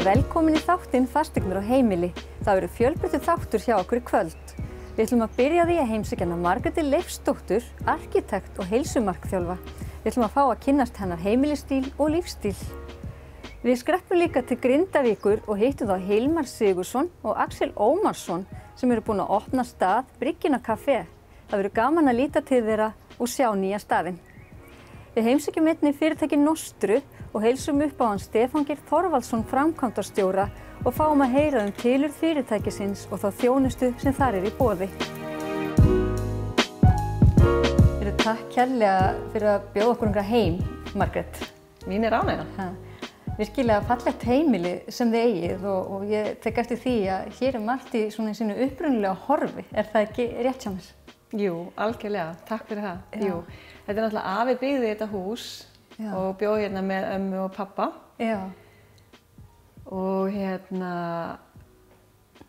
og velkomin í þáttinn Fasteignir á heimili. Það verður fjölbreyttur þáttur hjá okkur í kvöld. Við ætlum að byrja á því að heimsækja Margréti Leifsdóttur, arkitekt og heilsumarkþjálfa. Við ætlum að fá að kynnast hennar heimilisstíl og lífsstíl. Við skreppum líka til Grindavíkur og hittum þá Hilmar Sigurðsson og Axel Ómarsson sem eru búin að opna stað Bryggjuna Café. Það verður gaman að líta til þeirra og sjá nýja staðinn. Við heimsækjum einnig fyrirtæki Nostru og heilsum upp á hann Stefán Geir Þorvaldsson framkvæmdastjóra og fáum að heyra tilurð fyrirtækisins og þá þjónustu sem þar í boði. Takk kærlega fyrir að bjóða okkur heim, Margrét. Mín ánægja. Virkilega fallegt heimili sem þið eigið og ég tek eftir því að hér margt í svona sínu upprunalega horfi. Er það ekki rétt hjá mér? Jú, algjörlega. Takk fyrir það. Jú. Þetta er náttúrulega afi byggði þetta hús og bjó hérna með ömmu og pappa. Já. Og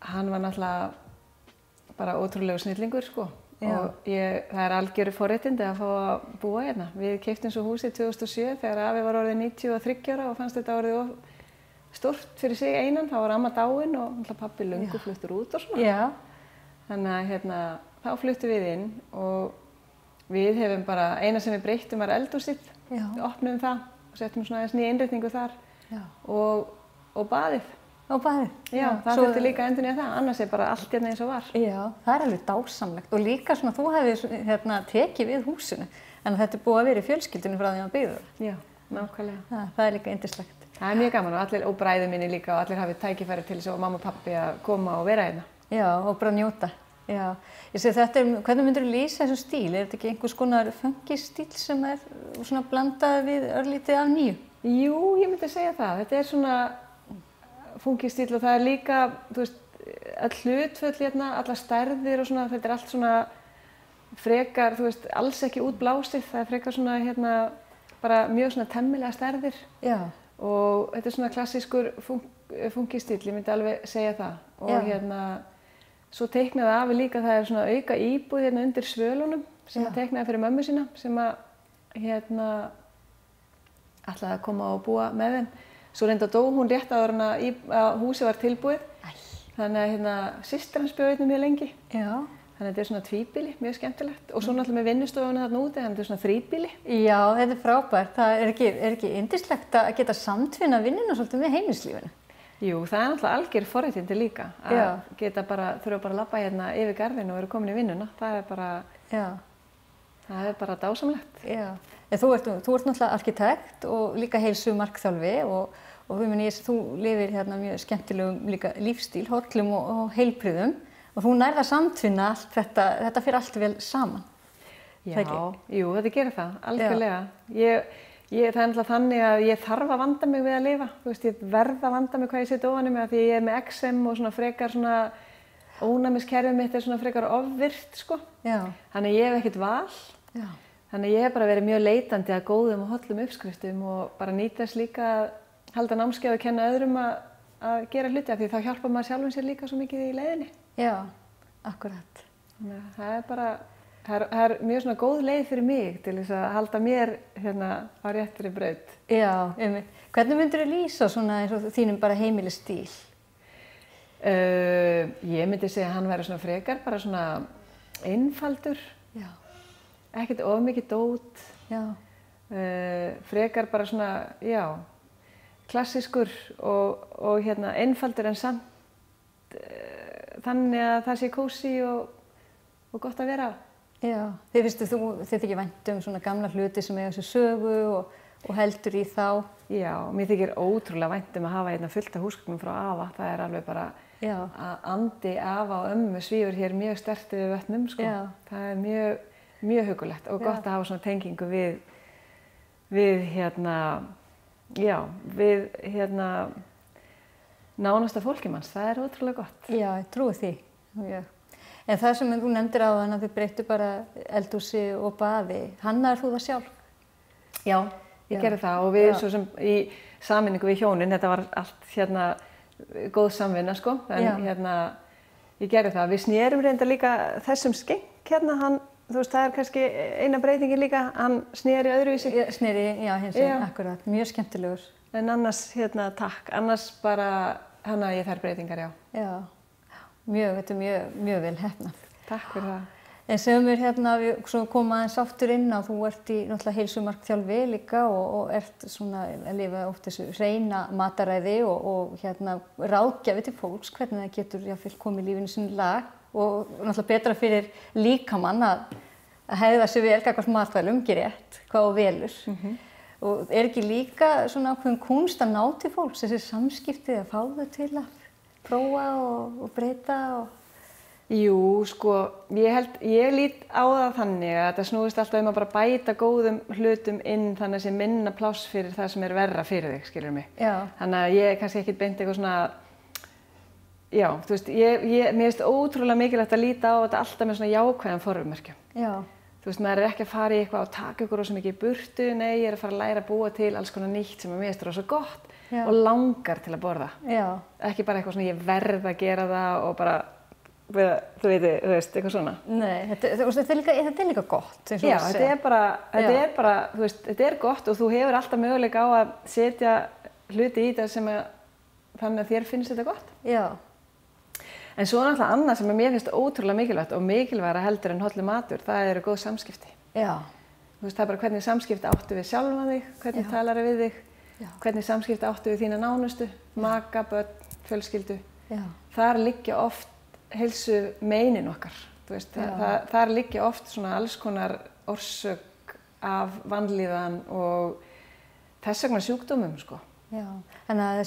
hann var náttúrulega bara ótrúlegur snillingur, sko. Já. Og það er algjöru forréttindi að fá að búa hérna. Við keyptum svo húsið 2007 þegar afi var orðið 93 ára og fannst þetta orðið of stórt fyrir sig einan. Þá var amma dáin og pabbi löngu fluttur út og svona. Já. Þannig að þá fluttum við inn og við hefum bara, eina sem við breyttum var eldhúsið. Við opnum það og settum svona aðeins nýja innréttingu þar. Já. Og baðið. Og baðið? Já, það þurfti líka endurnýja það, annars er bara allt hérna eins og var. Já, það er alveg dásamlegt og líka svona þú hefðir tekið við húsinu en þetta er búið að vera í fjölskyldunni frá því að byggðu það. Já, nákvæmlega. Það er líka yndislegt. Það er mjög gaman og bræður minni líka og allir hafið tækifæri til þess að mamma og pappi að koma og vera hérna. Já, og bara njóta. Já, ég segi hvernig myndirðu lýsa þessum stíl? Er þetta ekki einhvers konar funkisstíl sem er svona blandað við örlítið af nýju? Jú, ég myndi segja það. Þetta er svona funkisstíl og það er líka, þú veist, all hlutföll hérna, allar stærðir og svona, þetta er allt svona frekar, þú veist, alls ekki útblásið, það er frekar svona bara mjög svona temmilega stærðir. Já. Og þetta er svona klassískur funkisstíl, ég myndi alveg segja það. Og svo teiknaði afi líka, það er svona auka íbúð hérna undir svölunum sem að teiknaði fyrir mömmu sína sem að ætlaði að koma og búa með þeim. Svo reynda dó hún rétt áður en að húsið var tilbúið. Þannig að systir hans bjó hérna mjög lengi. Já. Þannig að þetta er svona tvíbýli, mjög skemmtilegt. Og svo náttúrulega með vinnustofuna þarna úti, þannig að þetta er svona þríbýli. Já, þetta er frábært. Það er ekki yndislegt að geta samtvinna vinnuna svolítið með heimilislífinu. Jú, það er náttúrulega algjör forréttindi líka. Að geta þurfa bara að labba hérna yfir garðinu og vera komin í vinnuna. Það er bara dásamlegt. Já. En þú ert náttúrulega arkitekt og líka heilsumarkþjálfi og þú lifir hérna mjög skemmtilegum líka lífsstíl, hollum og heilbrigðum og þú nærð að samtvinna allt þetta fyrir allt vel saman. Já, jú, þetta gerir það, algjörlega. Það er náttúrulega þannig að ég þarf að vanda mig við að lifa. Þú veist, ég verð að vanda mig hvað ég set ofan í mig af því ég er með eksem og svona frekar svona ónæmiskerfið mitt er svona frekar ofvirkt, sko. Já. Þannig ég hef ekkert val. Já. Þannig ég hef bara verið mjög leitandi að góðum og hollum uppskriftum og bara nýta þess líka að halda námskeið og kenna öðrum að gera hluti af því þá hjálpar maður sjálfum sér líka svo mikið í leiðinni. Já, akkurat. Þannig að það er mjög svona góð leið fyrir mig til þess að halda mér á réttri braut. Já, hvernig myndirðu lýsa svona eins og þínum bara heimilisstíl? Ég myndi segja að hann væri svona frekar, bara svona einfaldur. Já. Ekkert of mikið dót, frekar bara svona, klassískur og einfaldur en samt þannig að það sé kósí og gott að vera á. Já, þið þykir vænt svona gamla hluti sem eiga þessu sögu og heldur í þá. Já, mér þykir ótrúlega vænt að hafa fullt af húsgögnum frá afa, það er alveg bara að andi afa og ömmu svífur hér mjög sterkt yfir vötnum, sko. Já. Það er mjög hugulegt og gott að hafa svona tengingu við nánasta fólkimanns. Það er ótrúlega gott. Já, ég trúi því. Já. En það sem þú nefndir áðan að þið breyttu bara eldhúsi og baði, hannaðir þú það sjálf? Já, ég gerði það og við svo sem í sameiningu við hjónin, þetta var allt góð samvinna, sko, en ég gerði það. Við snérum reynda líka þessum skenk þú veist, það er kannski eina breytingin líka, hann sneri öðruvísi. Sneri, já, hins vegar, akkurat, mjög skemmtilegur. En annars, takk. Annars bara hannaði ég þær breytingar, já. Já, þetta er mjög vel heppnað. Takk fyrir það. En segðu mér við komum aðeins aftur inn að þú ert í náttúrulega heilsumarkþjálfi líka og ert svona að lifa oft þessu hreina mataræði og ráðgjafi til fólks hvernig það getur jáfnvel komið lífinu sínu lag og náttúrulega betra fyrir líkamann að hegða sig vel gagnvart matvælum, ekki rétt, hvað þú velur. Og ekki líka svona ákveðin kúnst að ná til fólks, þessi samskipti að fá þau til að prófa og breyta og... Jú, sko, ég lít á það þannig að þetta snúist alltaf að bara bæta góðum hlutum inn þannig að sé minna pláss fyrir það sem er verra fyrir þig, skilur mig. Já. Þannig að ég kannski ekki beint eitthvað svona, já, þú veist, mér finnst ótrúlega mikilvægt að líta á þetta alltaf með svona jákvæðan formerkjum. Já. Þú veist, maður ekki að fara í eitthvað og taka ykkur rosa mikið í burtu, nei, ég að fara að læra að búa til alls konar nýtt sem mér finnst rosa gott og langar til að borða. Já. Ekki bara eitthvað svona ég verð að gera það og bara þú veist, eitthvað svona. Nei, þetta er líka gott. Já, þetta er bara, þú veist, þetta er gott og þú hefur alltaf möguleika á að setja hluti í þetta sem þannig að þér finnst þetta gott. Já. En svo náttúrulega annað sem mér finnst ótrúlega mikilvægt og mikilvægara heldur en hollur matur, það eru góð samskipti. Já. Þú veist, það er bara hvernig samskipti áttu við sjálfan þig, hvernig talar við þig, hvernig samskipti áttu við þína nánustu, maka, börn, fjölskyldu. Já. Þar liggja oft heilsu meinin okkar, þú veist, þar liggja oft svona alls konar orsök af vanlíðan og þess vegna sjúkdómum, sko. Já, þannig að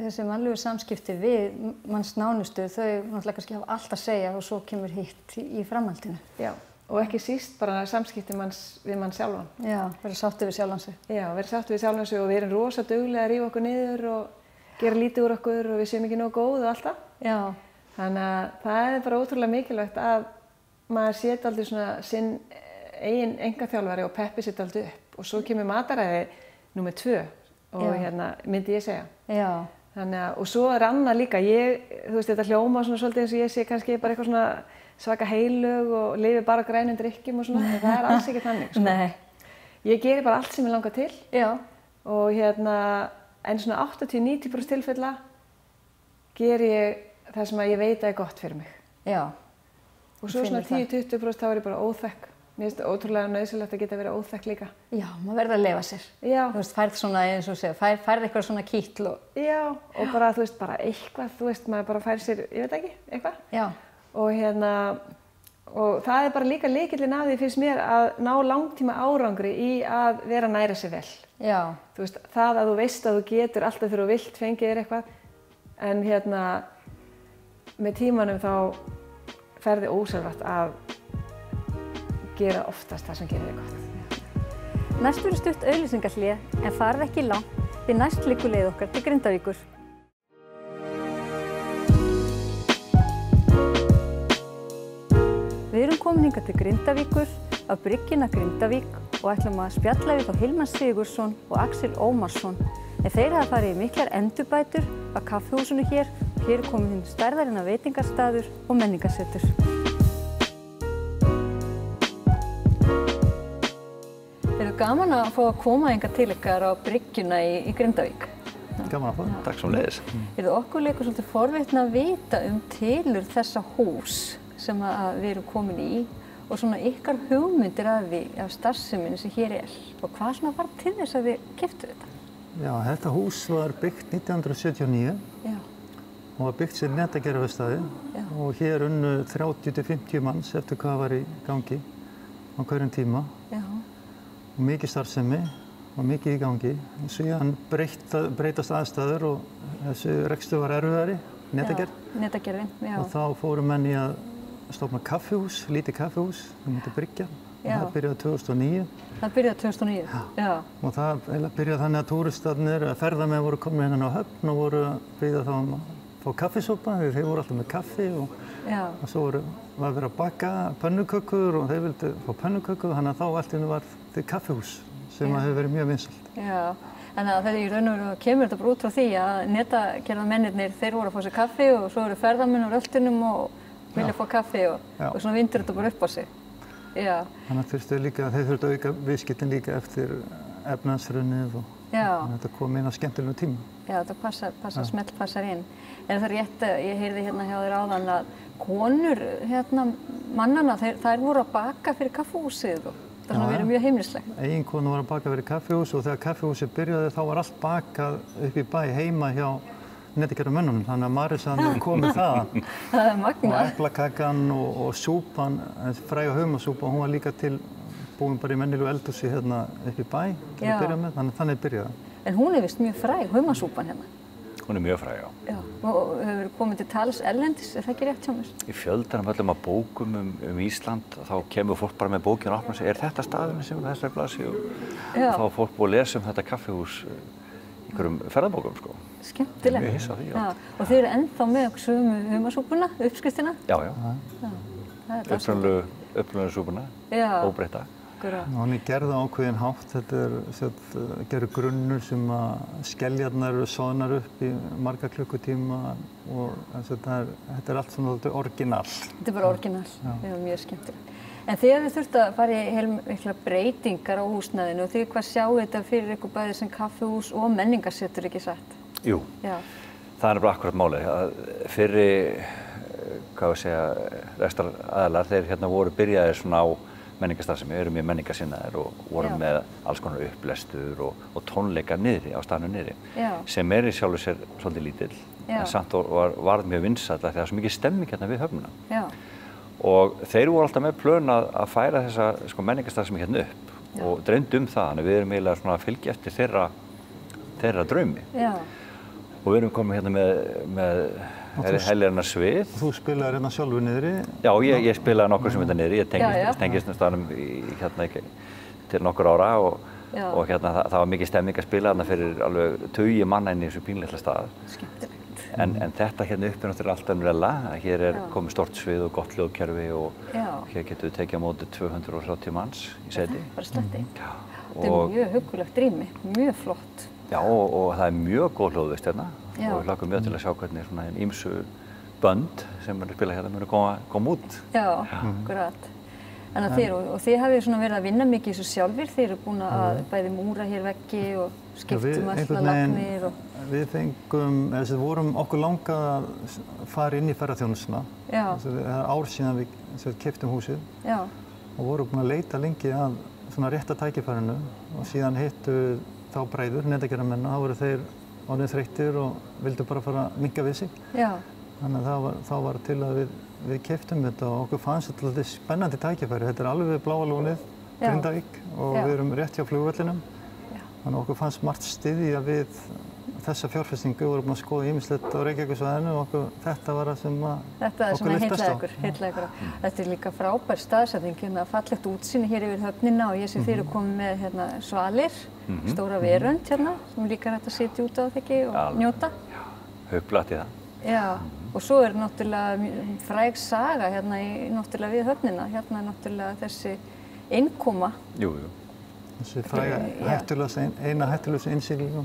þessi mannlegu samskipti við manns nánustu, þau náttúrulega kannski hafa allt að segja og svo kemur hitt í framhaldinu. Já, og ekki síst bara samskipti við mann sjálfan. Já, vera sáttur við sjálfan sig. Já, vera sáttur við sjálfan sig og við erum rosa duglega að rífa okkur niður og gera lítið úr okkur og við séum ekki nógu góð og allt það. Já. Þannig að það er bara ótrúlega mikilvægt að maður setja aldrei svona sinn eigin engaþjálfari og peppi setja aldrei upp og svo kemur mataræði númer 2 og myndi ég segja. Já. Þannig að, og svo er annað líka, þú veist þetta hljóma svona svolítið eins og ég sé kannski bara eitthvað svona svaka heilög og lifi bara grænum drykkjum og svona, en það er alls ekki þannig, sko. Nei. Ég geri bara allt sem ég langar til. Já. Og en svona 80-90% tilfella ger ég það sem að ég veit að er gott fyrir mig. Já. Og svo svona 10-20% þá er ég bara óþekk. Mér finnst ótrúlega nauðsynlegt að geta verið óþekk líka. Já, maður verður að leyfa sér. Já. Þú veist, færð svona eins og segja, færð eitthvað svona kýtl og... Já, og bara, þú veist, bara eitthvað, þú veist, maður bara fær sér, ég veit ekki, eitthvað. Já. Og og það er bara líka lykillinn að því finnst mér að ná langtíma árangri í að vera að næra sig vel. Já. Þú veist, það að þú veist að þú getur alltaf þegar þú vilt fengið þér eitthvað, en með tímanum þá ferði ósjálfrátt að gera oftast það sem gerir þig gott. Næst verður stutt auglýsingahlé en farið ekki langt því næst liggur leið okkar til Grindavíkur. Við erum komin hingað til Grindavíkur á bryggjuna Grindavík og ætlum að spjalla við þá Hilmar Sigurðsson og Axel Ómarsson. En þeir hafa farið í miklar endurbætur á kaffihúsinu hér og hér er komin stærðarinnar veitingastaður og menningarsetur. Eru gaman að fá að koma hingað til ykkar á bryggjuna í Grindavík? Gaman að fá, takk svo leiðis. Okkur leikur svolítið forvitna að vita tilurð þessa hús sem við erum komin í og svona ykkar hugmyndir af starfseminni sem hér er og hvað svona var til þess að þið keyptuð þetta? Já, þetta hús var byggt 1979 og var byggt sem netagerðarverkstæði og hér unnu 30-50 manns eftir hvað var í gangi á hverjum tíma. Já. Og mikið starfsemi og mikið í gangi. Síðan breytast aðstæður og þessi rekstur var erfiðari, netagerð. Netagerðin, já. Og þá fóru menn í að stofna kaffihús, lítið kaffihús sem heitir Bryggja. Það byrjaði 2009. Það byrjaði 2009? Já. Og það byrjaði þannig að túristarnir, ferðamenn voru komin hérna á Höfn og voru að biðja þá að fá kaffisopa, þeir voru alltaf með kaffi og svo var verið að baka pönnukökur og þeir vildu fá pönnukökur, þannig að þá allt í einu var þetta kaffihús sem hefur verið mjög vinsælt. Já, þannig að þetta í raun og veru kemur þetta bara út frá því að netagerðarmennirnir, þeir voru að fá sér kaffi og svo eru ferðamenn á röltunum og vilja fá kaffi og svona vindur þetta bara upp á sig. Já. Þannig að þeir þurftu að auka viðskiptin líka eftir efnahagshrunið og Þetta kom inn á skemmtilegu tíma. Já, þetta smellpassar inn. En það er rétt, ég heyrði hérna hjá þér áðan að konur mannanna, þær voru að baka fyrir kaffihúsið og það var verið mjög heimilislegt. Eiginkona var að baka fyrir kaffihús og þegar kaffihúsið byrjaði þá var allt bakað upp í bæ heima hjá Netagerðarmönnunum, þannig að Marisann kom með það. Það er magnað. Og eplakakan og súpan, fræga humasúpa, hún var líka til búin bara í mennilegu eldhúsi hérna upp í bæ til að byrja með, þannig byrjaði. En hún er vist mjög fræg, humasúpan hérna. Hún er mjög fræg, já. Og hefur komið til tals erlendis, er það ekki rétt hjá mér? Í fjöldanum öllum að bókum Ísland, þá kemur fólk bara með bókinu og opnar sig, er þetta staðurinn sem þessari blasi? Og þá er fólk búið að lesa þetta kaffihús í einhverjum ferðabókum, sko. Skemmtilegt. Mjög hissa á því, já. Og þeir eru ennþá með sömu humasúpuna, uppskriftina? Já. Upprunalegu súpuna, óbreytta. Hún er gerð á ákveðinn hátt, þetta gerur grunnur sem að skeljarnar eru soðnar upp í marga klukkutíma og þetta er allt svona orginal. Þetta er bara orginal, mjög skemmtilegt. En þegar þið þurftu að fara í heilmiklar breytingar á húsnæðinu og þið hvað sjáu þetta fyrir ykkur bæði sem kaffihús og menningarsetur, ekki satt? Jú, það er bara akkurat málið. Fyrri, rekstraraðilar, þeir hérna voru byrjaðir svona á menningarstarfsemi, við erum mjög menningarsinnaðir og vorum með alls konar upplestur og tónleika niðri, á staðnum niðri, sem í sjálfu sér svolítið lítill, en samt varð mjög vinsæll af því að það er svo mikið stemming hérna við höfnina. Og þeir voru alltaf með plön að færa þessa menningarstarfsemi hérna upp og dreymdu það, þannig við erum eiginlega svona að fylgja eftir þeirra draumi. Og við erum komið hérna með heljarinnar svið. Þú spilaði hérna sjálfur niðri? Já, ég spilaði nokkur sem hérna niðri. Ég tengist staðnum hérna til nokkur ára og hérna það var mikið stemming að spila hérna fyrir alveg 20 manna inn í þessu pínlitla stað. Skemmtilegt. En þetta hérna upp er náttúrulega allt önnurella. Hér er komið stórt svið og gott hljóðkerfi og hér getum við tekið á móti 230 manns í seti. Bara sletti. Þetta er mjög huggulegt rými, mjög flott. Já, og það er mjög góð hljóðvist hérna og við hlakum mjög til að sjá hvernig svona ýmsu bönd sem er að spila hérna munu koma út. Já, akkurat. Og þið hafið svona verið að vinna mikið í þessu sjálfir, þið eru búin að bæði múra hér veggi og skiptum alltaf lagnir og... Við vorum okkur langað að fara inn í ferðaþjónustuna. Það er ár síðan við keyptum húsið og vorum búin að leita lengi að svona rétta tækifærinu og síðan hittu þá bræður, Netagerðarmenn, þá voru þeir orðnir þreyttir og vildu bara fara að minnka við sig. Þannig að þá var til að við keyptum þetta og okkur fannst þetta alltaf spennandi tækifæri. Þetta er alveg við Bláa lónið, Grindavík og við erum rétt hjá flugvellinum. Þannig að okkur fannst margt styðja við þessa fjárfestingu. Við vorum að skoða ýmislegt á Reykjavíkursvæðinu og þetta var það sem okkur lyft best á. Heitlaði ykkur. Þetta er líka frábær staðsetning, fallegt útsýni hér yfir höfnina og ég sé þeir eru komið með svalir, stóra verönd hérna, sem líka hægt að sitja út á þekki og njóta. Huglatt í það. Já, og svo er náttúrulega fræg saga hérna náttúrulega við höfnina, hérna er náttúrulega þessi innkoma. Jú. Þessi fræga eina hættulegasta innsiglingum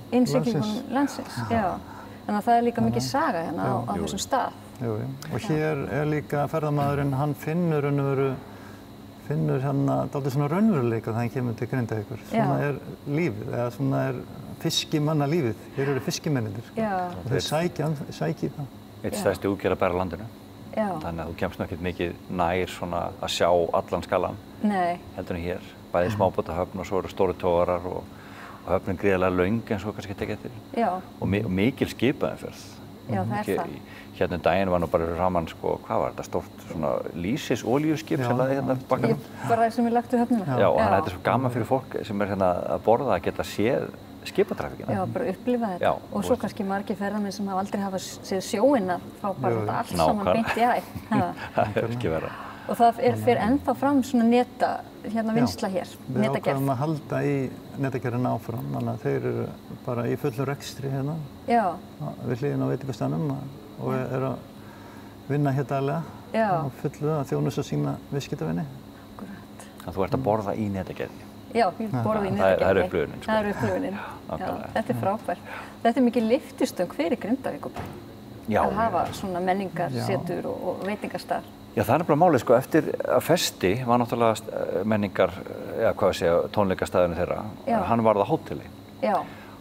landsins. Já. Þannig að það er líka mikið saga hérna á þessum stað. Jú. Og hér er líka ferðamaðurinn, hann finnur hérna dálítið svona raunveruleika þegar hann kemur til Grindavíkur. Svona er lífið, eða svona er fiskimannalífið. Hér eru fiskimennirnir. Og þeir sækja það. Eitt stærsti útgerðarbær á landinu. Þannig að þú kemst náttúrulega mikið nær svona að sjá allan skalann. Heldur en hér. Bæði smábátahöfn og svo eru stóru togarar og höfnin gríðarlega löng eins og kannski tekið eftir. Og mikil skipaumferð. Já, það er það. Hérna daginn var nú bara raman, hvað var þetta, stórt svona lýsis olíuskip sem laði hérna bakkanum. Bara sem er lagt við höfnina. Já, og þetta er svo gaman fyrir fólk sem er hérna að borða að geta séð skipatrafikina. Já, bara upplifa þetta. Og svo kannski margir ferðamenn sem aldrei hafa séð sjóinn að fá bara þetta allt saman beint í æð. Það er ekki verra. Og það fer ennþá fram svona vinsla hér, Netagerð. Við ákveðum að halda í Netagerðina áfram, þannig að þeir eru bara í fullum rekstri hérna. Við hliðina á veitingastaðnum og eru að vinna hér daglega og fullu að þjónusta sína viðskiptavini. Akkurat. Þannig að þú ert að borða í Netagerðinni. Já, ég borða í Netagerðinni. Það er upplifunin. Það er upplifunin. Þetta er frábært. Þetta er mikið lyftistöng fyrir Grindavíkurbæ. Að hafa svona menningarsetur og veitingastað. Já, það er bara málið, eftir að Festi var náttúrulega tónleikastaðurinn þeirra, hann var það hóteli.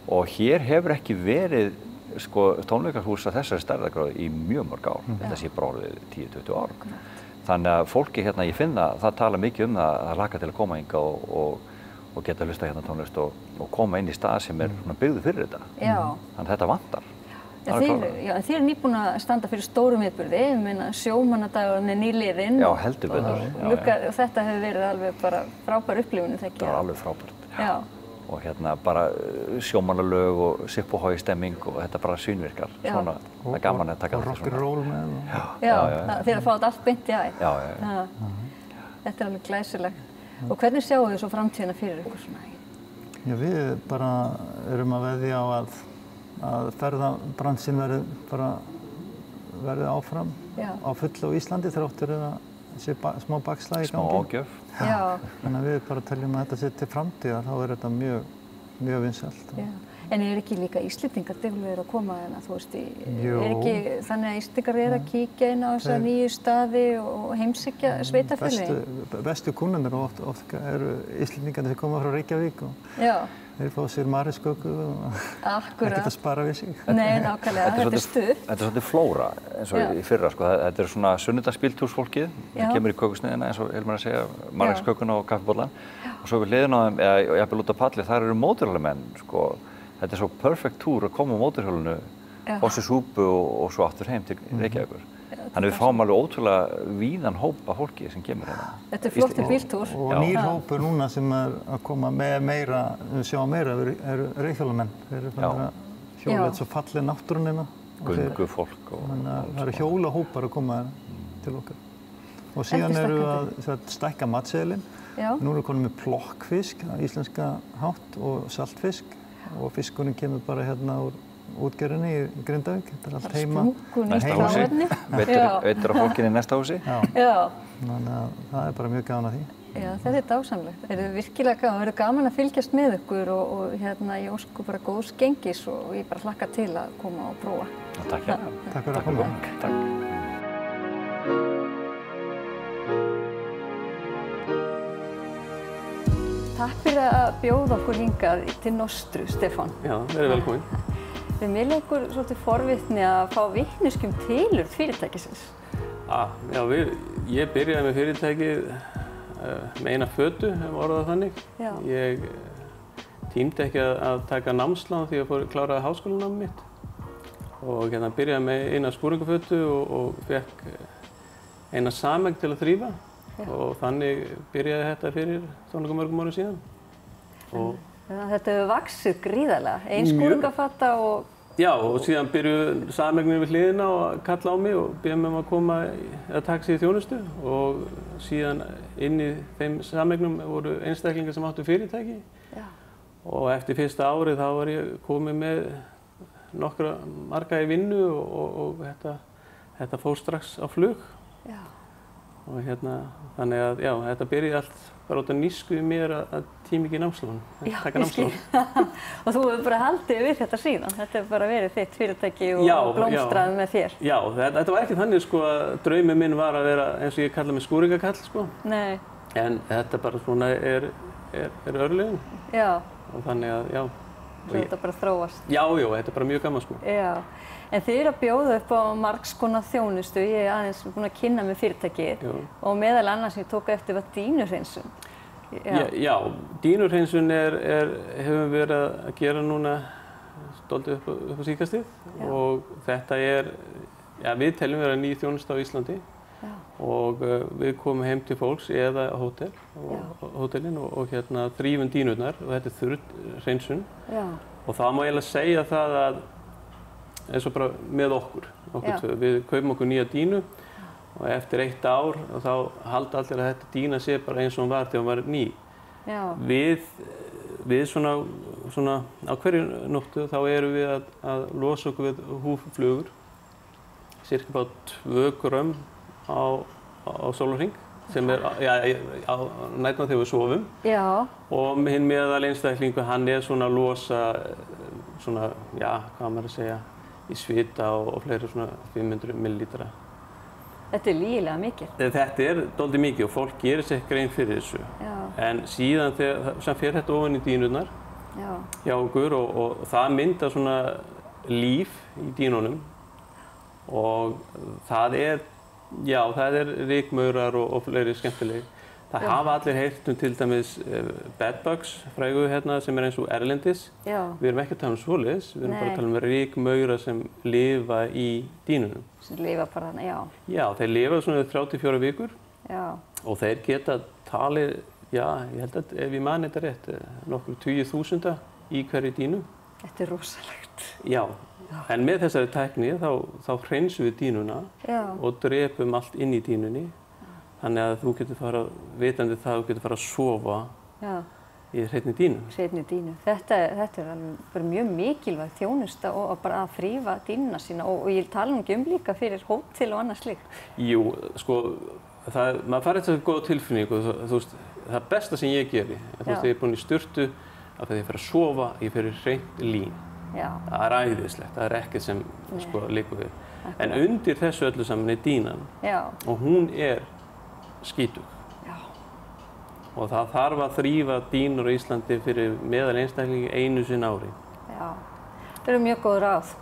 og hér hefur ekki verið sko tónleikahús af þessari stærðargráðu í mjög mörg ár, þetta sé bara orðið 10-20 ár. Þannig að fólki hérna, ég finn það tala mikið um það hlakka til að koma hingað og geta hlusta hérna tónlist og koma inn í stað sem byggður fyrir þetta. Þannig að þetta vantar. Þið eru nýbúin að standa fyrir stórum viðburði, ég meina sjómannadagurinn nýliðinn. Já, heldur betur. Og þetta hefur verið alveg bara frábær upplifun, þegar ekki? Það var alveg frábært. Já. Og hérna bara sjómannalög og sipp-og-hói stemming og þetta bara svínvirkar. Svona, það er gaman að taka þetta svona. Og rock'n'roll með. Já, þið að fá þetta allt beint í æð. Já. Þetta er alveg glæsilegt. Og hvernig sjáu þið svo framtíðina fyrir ykkur svona? Já, við bara erum að veðja á að ferðabransinn verði áfram á fullu á Íslandi þráttur sé smá bakslag í gangi. Smá ágjöf. Þannig að við bara teljum að þetta sé til framtíðar, þá er þetta mjög vinsælt. En ekki líka Íslendingar duglegir að koma hérna, þú veist, ekki þannig að Íslendingar að kíkja inn á þessa nýju staði og heimsækja sveitarfélögin? Bestu kúnnarnir oft eru Íslendingarnir sem koma frá Reykjavík og þeir fá sér marísköku og ekkert að spara við sig. Nei, nákvæmlega, þetta er stutt. Þetta er svolítið flóra, eins og í fyrra, sko. Þetta er svona sunnudagsbíltúrsfólkið, það kemur í kökusneiðina, eins og Hilmar að segja, marískökuna og kaffibollan. Og svo við hliðina á þeim, eða jafnvel út á palli, þar eru mótorhjólamenn, sko. Þetta er svo perfect túr að koma á mótorhjólinu, fá sér súpu og svo aftur heim til Reykjavíkur. Þannig við fáum alveg ótrúlega víðan hópa fólki sem kemur hérna. Þetta er flottur bíltúr. Og nýr hópur núna sem er að koma með meira, sjá meira, eru reiðhjólamenn. Þeir eru bara að hjóla svo fallið náttúrunina. Göngufólk. Þannig að það eru hjólahópar að koma til okkar. Og síðan eru að stækka matseðilinn. Nú erum við komin með plokkfisk, íslenska hátt og saltfisk. Og fiskurinn kemur bara hérna úr útgerðinni í Grindavík. Þetta er allt heima. Næsta húsi. Veitur á fólkinni í næsta húsi. Já. Þannig að það er bara mjög gaman að því. Já, þetta er dásamlegt. Það er virkilega gaman. Það verður gaman að fylgjast með ykkur og hérna ég ósku bara góðs gengis og ég bara hlakka til að koma og prófa. Takk hérna. Takk fyrir að koma. Takk. Takk fyrir að bjóða okkur hingað til Nostru, Stefán. Já, verið velkomin. Við viljum okkur svolítið forvitni að fá vitneskju tilurð fyrirtækisins. Já, ég byrjaði með fyrirtækið með eina fötu, ef orðað þannig. Já. Ég tímdi ekki að taka námslán því að kláraði háskólanámið mitt. Og hérna byrjaði með eina skúringafötu og fekk eina sameign til að þrífa. Og þannig byrjaði þetta fyrir svona mörgum árum síðan. Þetta hefur vaxið gríðarlega, ein skúringafata og... Já, og síðan byrjuðu sameignir við hliðina og kalla á mig og biðja mig að koma að taka sig í þjónustu. Og síðan inn í þeim sameignum voru einstaklingar sem áttu fyrirtæki. Já. Og eftir fyrsta árið þá var ég komið með nokkra marga í vinnu og þetta fór strax á flug. Já. Og þannig að já, þetta byrjaði allt bara út af nísku í mér að tíma ekki námslán, taka námslán. Og þú hefur bara haldið við þetta síðan, þetta hefur bara verið þitt fyrirtæki og blómstraði með þér. Já, þetta var ekki þannig sko að draumur minn var að vera eins og ég kalla mig skúringakall sko. Nei. En þetta bara svona er örlögin. Já. Og þannig að, já. Svo þetta bara þróast. Já, þetta er bara mjög gaman sko. Já. En þið eru að bjóða upp á margs konar þjónustu, ég er aðeins búin að kynna með fyrirtækið og meðal annars sem ég tók eftir var dýnuhreinsun. Já, dýnuhreinsun hefur verið að gera núna stoltið upp á síðkastið og þetta við teljum vera ný þjónusta á Íslandi og við komum heim til fólks eða hótelin og þrífum dýnurnar og þetta er þurrhreinsun og það má eiginlega segja það að eins og bara með okkur tvö. Við kaupum okkur nýja dýnu og eftir 1 ár þá halda allir að þetta dýna sé bara eins og hún var þegar hún var ný. Já. Við svona á hverju nóttu þá erum við að losa okkur við húfflugur, cirka bara 2 grömm á sólarhring sem á næturnar þegar við sofum. Já. Og hinn meðal einstaklingur hann svona að losa svona, hvað maður að segja, í svita og fleiri svona 500 millilítra. Þetta er lygilega mikið. Þetta er dálítið mikið og fólk gerir sér grein fyrir þessu. Já. En síðan þegar fer þetta ofan í dýnurnar hjá okkur og það myndar svona líf í dýnunum og það er rykmaurar og fleiri skemmtilegir. Það hafa allir heyrt til dæmis bedbugs frægu sem eins og erlendis. Við erum ekki að tala svoleiðis, við erum bara að tala rykmaurar sem lifa í dýnunum. Sem lifa bara þarna, Já, þeir lifa svona 34 vikur og þeir geta talið, ég held að ef ég man þetta rétt, nokkur 20.000 í hverju dýnu. Þetta er rosalegt. Já, en með þessari tækni þá hreinsum við dýnuna og drepum allt inn í dýnunni. Þannig að þú getur vitandi það, þú getur að sofa í hreinni dýnu. Hreinni dýnu. Þetta er alveg bara mjög mikilvæg þjónusta og bara að þrífa dýnuna sína og ég tala nú ekki líka fyrir hótel og annað slíkt. Jú, sko, maður fær eitthvað góða tilfinningu, þú veist, það besta sem ég geri, þú veist, ég er búinn í sturtu, að þegar ég fer að sofa, ég fer í hreint lín. Það er æðislegt, það er ekkert sem sko liggur við. En undir þessu öllu saman er dýnan og hún er skítug. Og það þarf að þrífa dýnur á Íslandi fyrir meðal einstaklingi einu sinni ári. Það eru mjög góð ráð.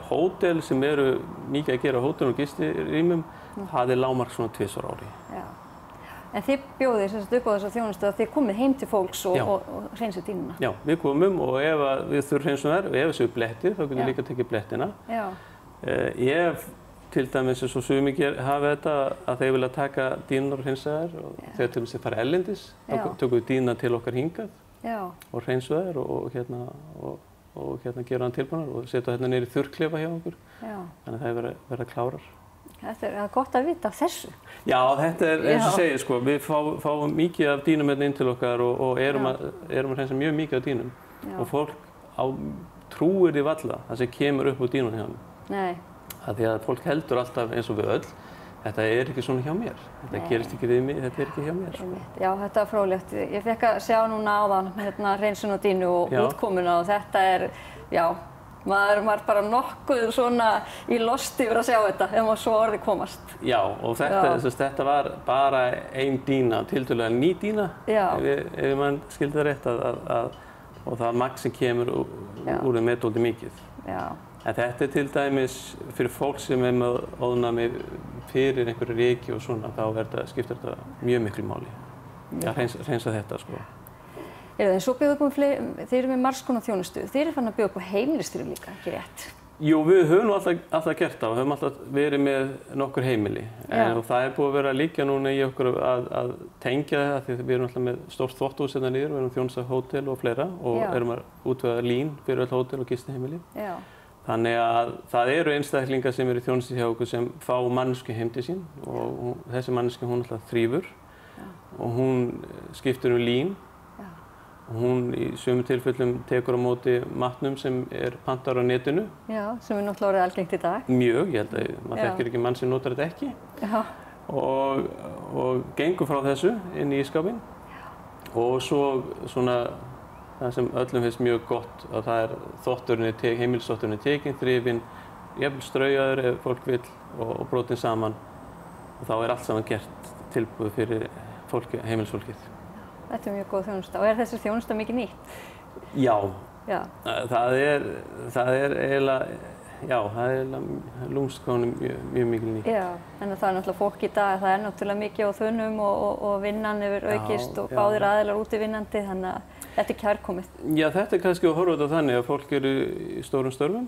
Hótel sem eru mikið að gera á hótelum og gistirýmum, það er lágmark svona 2 ári. En þið bjóðið upp á þessa þjónustu að þið komið heim til fólks og hreinsið dýnuna? Já, við komum og ef við þurfum hreinsum þær og ef þessu er blettir, þá getum við líka tekið blettina. Ef til dæmis eins og sumir hafa þetta að þeir vilja taka dýnunar og hreinsa þær og þegar til dæmis þeir fara erlendis, þá tökum við dýnuna til okkar hingað og hreinsa þær og gera hann tilbúnar og setja hérna niður í þurrklefa hjá okkur. Þannig að það verða klárar. Þetta er gott að vita af þessu. Já, þetta er eins og segir sko, við fáum mikið af dýnum hérna inn til okkar og erum að hreinsa mjög mikið af dýnum og fólk trúir því varla það sem kemur upp úr dýnunum hjá mér. Nei. Því að fólk heldur alltaf eins og við öll, þetta er ekki svona hjá mér, þetta gerist ekki við mig, þetta er ekki hjá mér. Sko. Já, þetta var fróðlegt. Ég fékk að sjá núna áðan hreinsun á dýnu og útkomuna og þetta er, maður bara nokkuð svona í losti yfir að sjá þetta ef maður svo orðið komast. Já, og þetta var bara ein dýna, tiltölulega ný dýna, ef mann skildi það rétt og það magn sem kemur úr þeim dálítið mikið. En þetta er til dæmis fyrir fólk sem er með ofnæmi fyrir einhverju ryki og svona, þá skiptir þetta mjög miklu máli að hreinsa þetta sko. En svo bjóðu upp þeir eru með margs konar þjónustu, þeir eru farin að bjóða upp á heimilistýrum líka, ekki rétt? Jú, við höfum alltaf gert það og höfum alltaf verið með nokkur heimili. Og það er búið að vera líka núna í okkur að tengja það því við erum alltaf með stórt þvotthús hérna niður, við erum þjónusta hótel og fleira og erum að útvega lín fyrir öll hótel og gistiheimili. Þannig að það eru einstaklingar sem eru í þjónustu hjá okkur sem fá mannesku heim til sín og þessi manneska hún alltaf þrífur og hún skiptir lín og hún í sömu tilfellum tekur á móti matnum sem er pantar á netinu. Já, sem er náttúrulega orðið algengt í dag. Mjög, ég held að maður þekkir ekki mann sem notar þetta ekki. Og gengur frá þessu inn í ísskápinn og svo svona það sem öllum finnst mjög gott að það er heimilisþvotturinn er tekinn, þrifinn, jafnvel straujaður ef fólk vill og brotin saman og þá er allt saman gert tilbúið fyrir heimilisfólkið. Þetta er mjög góð þjónusta og er þessi þjónusta mikið nýtt? Já. Það er eiginlega lúmst konum mjög mikið nýtt. Já, en það er náttúrulega fólk í dag, það er náttúrulega mikið á þunum og vinnan hefur aukist og báðir aðilar úti vinnandi, þannig að þetta er kærkomið. Já, þetta er kannski að horfa þetta þannig að fólk eru í stórum störfum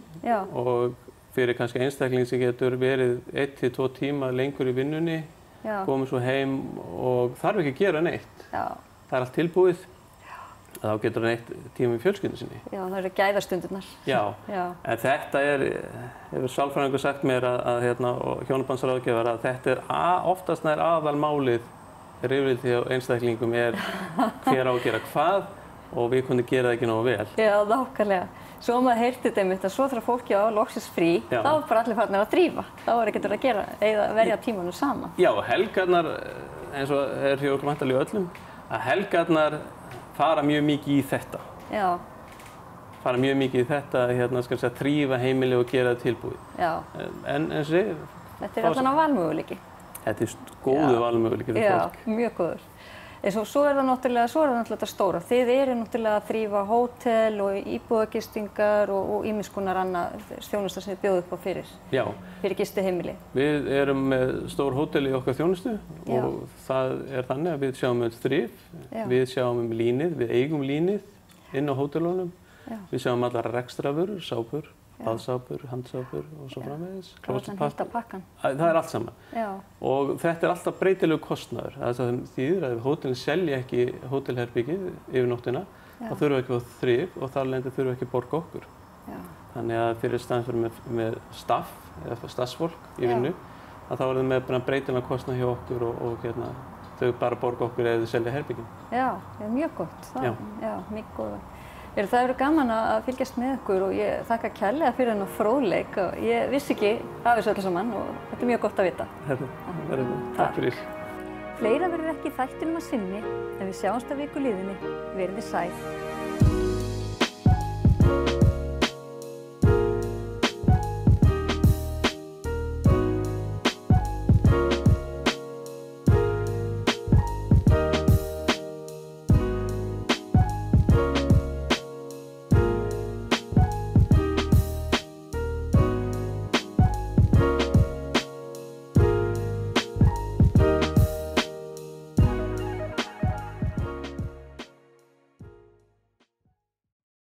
og fyrir kannski einstakling sem getur verið 1 til 2 tíma lengur í vinnunni, komið svo heim og þarf ekki að gera neitt. Það er allt tilbúið. Þá getur hann 1 tíma í fjölskyldu sinni. Já, það eru gæðastundirnar. Já, en þetta hefur sálfræðingur sagt mér og hjónabandsráðgjafar að þetta er oftast nær aðalmálið rifrildi hjá einstaklingum er hver á að gera hvað og við kunum gera það ekki nógu vel. Já, nákvæmlega. Svo maður heyrti þetta einmitt að svo þarf fólki á loksins frí, þá er bara allir farnir að drífa. Þá er ekkert að verja tímanum saman. Já, helgarnar, eins og er hjá okkur væntanlega öllum, að helgarnar fara mjög mikið í þetta. Já. Fara mjög mikið í þetta, að þrífa heimili og gera það tilbúið. Já. En eins og þetta er allan á valmöguleiki. Þetta er góður valmöguleiki fyrir fólk. Já, mjög góður. Svo er það náttúrulega þetta stóra. Þið eru náttúrulega að þrífa hótel og íbúðagistingar og ýmiss konar annað þjónusta sem þið bjóðið upp á fyrir gistiheimili. Við erum með stór hótel í okkar þjónustu og það er þannig að við sjáum þrif, við sjáum línið, við eigum línið inn á hótelunum, við sjáum allar rekstrarvörur, sápur, baðsápur, handsápur og svo framvegis. Það er allt saman. Og þetta er alltaf breytilegu kostnaður. Það þýðir að ef hótelin selja ekki hótelherbergið yfir nóttina, þá þurfa ekki að þrif og þar lendi þurfa ekki að borga okkur. Þannig að fyrir staðinn fyrir með staff eða starfsfólk í vinnu, að þá er það með breytilega kostnað hjá okkur og þau bara borga okkur ef þau selja herbergin. Já, mjög gott. Já, mjög góða. Það eru gaman að fylgjast með ykkur og ég þakka kærlega fyrir þennan fróðleik og ég vissi ekki af þessu öllu saman og þetta er mjög gott að vita. Takk fyrir. Fleira verður ekki í þættinum að sinni en við sjáumst að viku liðinni. Verið þið sæl.